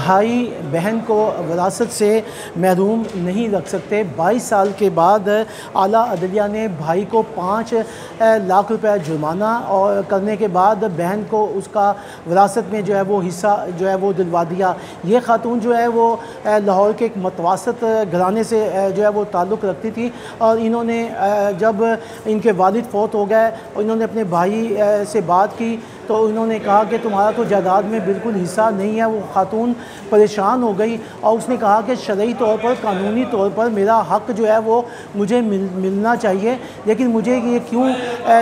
भाई बहन को विरासत से महरूम नहीं रख सकते। 22 साल के बाद आला अदलिया ने भाई को 5 लाख रुपए जुर्माना और करने के बाद बहन को उसका विरासत में जो है वो हिस्सा जो है वो दिलवा दिया। ये खातून जो है वो लाहौर के एक मतवासत घराने से जो है वो ताल्लुक़ रखती थी और इन्होंने जब इनके वालिद फ़ौत हो गए और इन्होंने अपने भाई से बात की तो इन्होंने कहा कि तुम्हारा तो जायदाद में बिल्कुल हिस्सा नहीं है। वो खातून परेशान हो गई और उसने कहा कि शरई तौर पर, कानूनी तौर पर मेरा हक़ जो है वो मुझे मिलना चाहिए, लेकिन मुझे ये क्यों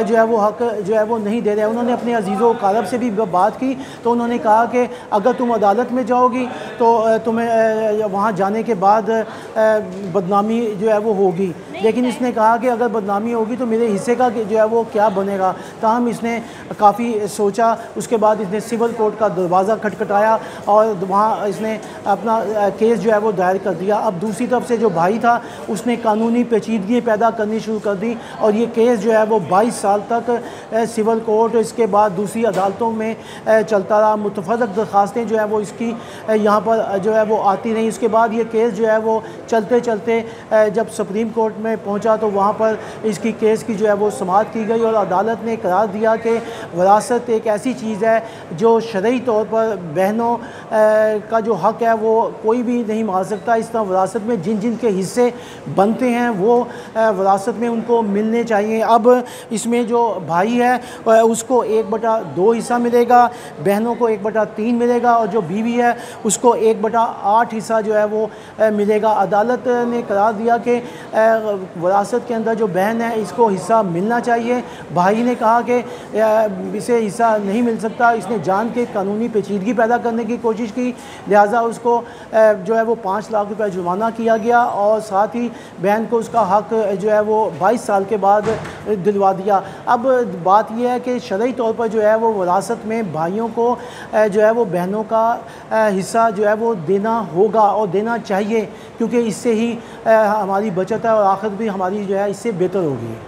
जो है वो हक़ जो है वो नहीं दे रहे। उन्होंने अपने अजीज़ो कारब से भी बात की तो उन्होंने कहा कि अगर तुम अदालत में जाओगी तो तुम्हें वहाँ जाने के बाद बदनामी जो है वो होगी, लेकिन इसने कहा कि अगर बदनामी होगी तो मेरे हिस्से का जो है वो क्या बनेगा। ताहम इसने काफ़ी सोचा। उसके बाद इसने सिविल कोर्ट का दरवाज़ा खटखटाया और वहाँ इसने अपना केस जो है वो दायर कर दिया। अब दूसरी तरफ से जो भाई था उसने कानूनी पेचीदगी पैदा करनी शुरू कर दी और ये केस जो है वो 22 साल तक सिविल कोर्ट, इसके बाद दूसरी अदालतों में चलता रहा। मुतफ़र्रक़ दरख्वास्तें जो है वो इसकी यहाँ पर जो है वो आती रहीं। उसके बाद ये केस जो है वो चलते चलते जब सुप्रीम कोर्ट में पहुँचा तो वहाँ पर इसकी केस की जो है वो समाअत की गई और अदालत ने करार दिया कि विरासत एक ऐसी चीज़ है जो शरई तौर पर बहनों का जो हक़ है वो कोई भी नहीं मार सकता। इस तरह विरासत में जिन जिन के हिस्से बनते हैं वो विरासत में उनको मिलने चाहिए। अब इसमें जो भाई है उसको 1/2 हिस्सा मिलेगा, बहनों को 1/3 मिलेगा और जो बीवी है उसको 1/8 हिस्सा जो है वो मिलेगा। अदालत ने करार दिया कि विरासत के अंदर जो बहन है इसको हिस्सा मिलना चाहिए। भाई ने कहा कि इसे हिस्सा नहीं मिल सकता। इसने जान के कानूनी पेचीदगी पैदा करने की कोशिश की, लिहाजा उसको जो है वो 5 लाख रुपए जुर्माना किया गया और साथ ही बहन को उसका हक़ जो है वो 22 साल के बाद दिलवा दिया। अब बात यह है कि शरई तौर पर जो है वो विरासत में भाइयों को जो है वो बहनों का हिस्सा जो है वो देना होगा और देना चाहिए, क्योंकि इससे ही हमारी बचत है और आखिर भी हमारी जो है इससे बेहतर होगी।